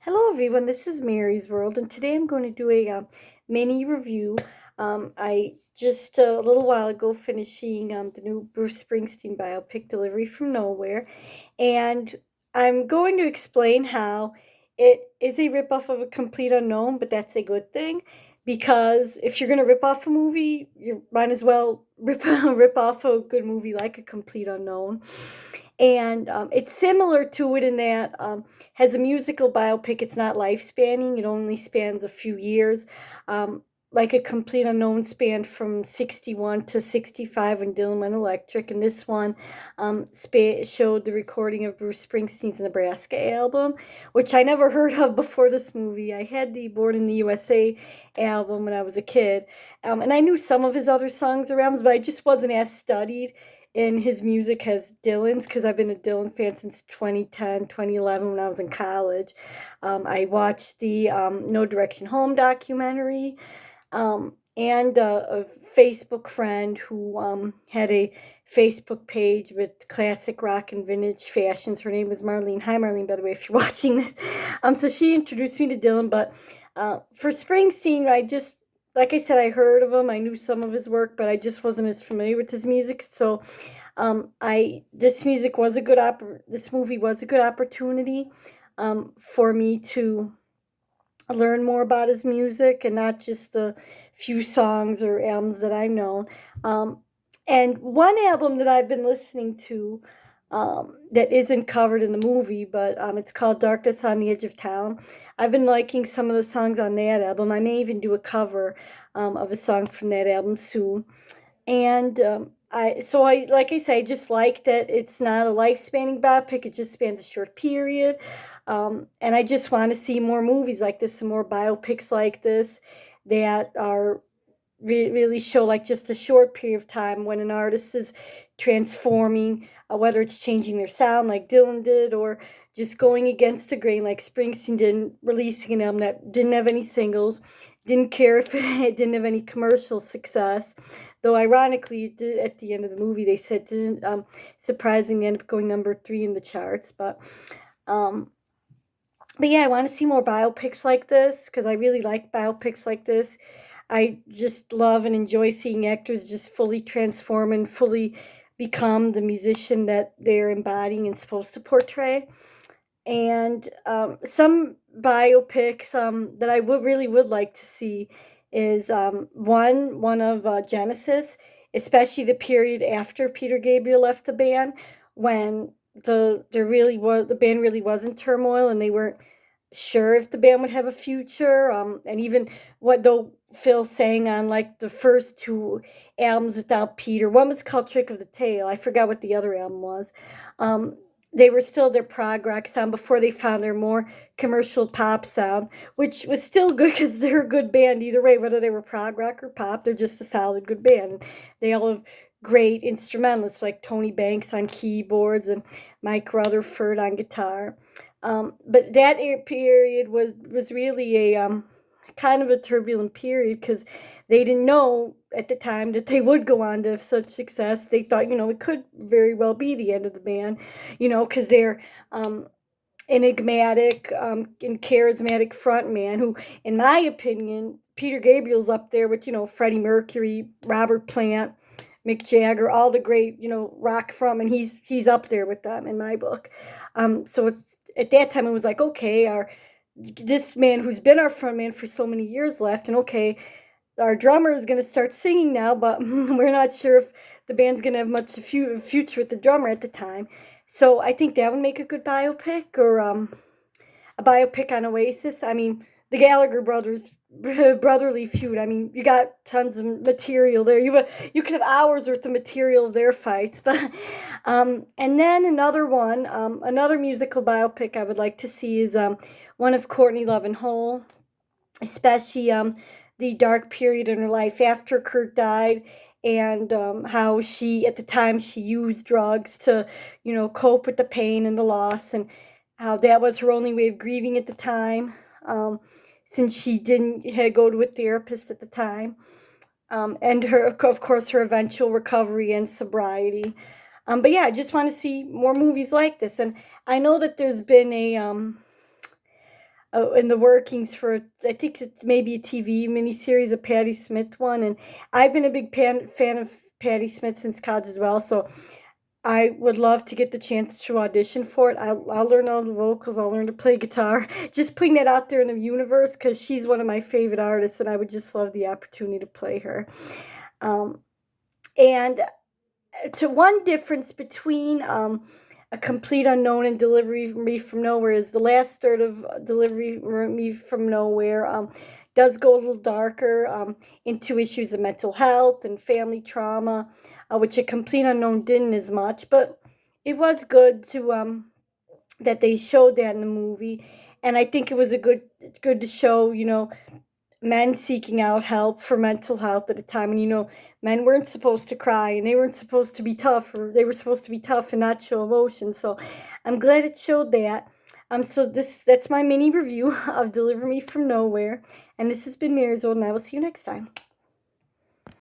Hello everyone, this is Mary's World, and today I'm going to do a mini review. I just a little while ago finished seeing the new Bruce Springsteen biopic, Delivery from Nowhere, and I'm going to explain how it is a ripoff of a complete unknown, but that's a good thing because if you're going to rip off a movie, you might as well rip off a good movie like a complete unknown. And it's similar to it in that has a musical biopic. It's not lifespanning. It only spans a few years. Like a complete unknown spanned from 61 to 65 when Dylan went electric. And this one showed the recording of Bruce Springsteen's Nebraska album, which I never heard of before this movie. I had the Born in the USA album when I was a kid. And I knew some of his other songs or albums, but I just wasn't as studied in his music as Dylan's because I've been a Dylan fan since 2010, 2011 when I was in college. I watched the No Direction Home documentary and a Facebook friend who had a Facebook page with classic rock and vintage fashions. Her name was Marlene. Hi, Marlene, by the way, if you're watching this. So she introduced me to Dylan, but for Springsteen, like I said, I heard of him. I knew some of his work, but I just wasn't as familiar with his music. So, this movie was a good opportunity, for me to learn more about his music and not just the few songs or albums that I've known. And one album that I've been listening to, that isn't covered in the movie, but it's called Darkness on the Edge of Town. I've been liking some of the songs on that album. I may even do a cover of a song from that album soon. And like I say, I just like that it's not a life spanning biopic, it just spans a short period. And I just want to see more movies like this, some more biopics like this that are really show like just a short period of time when an artist is transforming, whether it's changing their sound like Dylan did, or just going against the grain like Springsteen did, releasing an album that didn't have any singles, didn't care if it didn't have any commercial success. Though ironically, it did, at the end of the movie, they said didn't, surprisingly end up going number 3 in the charts. Um, but yeah, I want to see more biopics like this because I really like biopics like this. I just love and enjoy seeing actors just fully transform and fully become the musician that they're embodying and supposed to portray. And some biopics that I would like to see is one of Genesis, especially the period after Peter Gabriel left the band, when the band really was in turmoil and they weren't sure if the band would have a future. And even what though Phil sang on like the first 2 albums without Peter. One was called Trick of the Tail. I forgot what the other album was. Um, they were still their prog rock sound before they found their more commercial pop sound, which was still good because they're a good band either way, whether they were prog rock or pop. They're just a solid good band. They all have great instrumentalists like Tony Banks on keyboards and Mike Rutherford on guitar. But that period was really a kind of a turbulent period because they didn't know at the time that they would go on to such success. They thought, it could very well be the end of the band, because they're enigmatic and charismatic frontman who, in my opinion, Peter Gabriel's up there with, Freddie Mercury, Robert Plant, Mick Jagger, all the great, rock and he's up there with them in my book. So at that time it was like, okay, this man who's been our frontman for so many years left, and okay, our drummer is going to start singing now, but we're not sure if the band's going to have much future with the drummer at the time. So I think that would make a good biopic, or a biopic on Oasis. I mean, the Gallagher brothers, brotherly feud. I mean, you got tons of material there. You could have hours worth of material of their fights. But and then another musical biopic I would like to see is one of Courtney Love and Hole, especially the dark period in her life after Kurt died, and how she, at the time, she used drugs to, cope with the pain and the loss, and how that was her only way of grieving at the time, since she didn't go to a therapist at the time, and of course, her eventual recovery and sobriety. But yeah, I just want to see more movies like this, and I know that there's been in the workings for, I think it's maybe a TV miniseries, a Patti Smith one, and I've been a big fan of Patti Smith since college as well. So I would love to get the chance to audition for it. I'll learn all the vocals. I'll learn to play guitar. Just putting that out there in the universe because she's one of my favorite artists, and I would just love the opportunity to play her. Um, and to one difference between a complete unknown and Delivery Me from Nowhere is the last third of Delivery Me from Nowhere does go a little darker into issues of mental health and family trauma, which a complete unknown didn't as much. But it was good to that they showed that in the movie, and I think it was a good to show, men seeking out help for mental health at a time. And men weren't supposed to cry, and they weren't supposed to be tough, or they were supposed to be tough and not show emotion. So I'm glad it showed that. So that's my mini review of Deliver Me from Nowhere, and this has been Mary's World, and I will see you next time.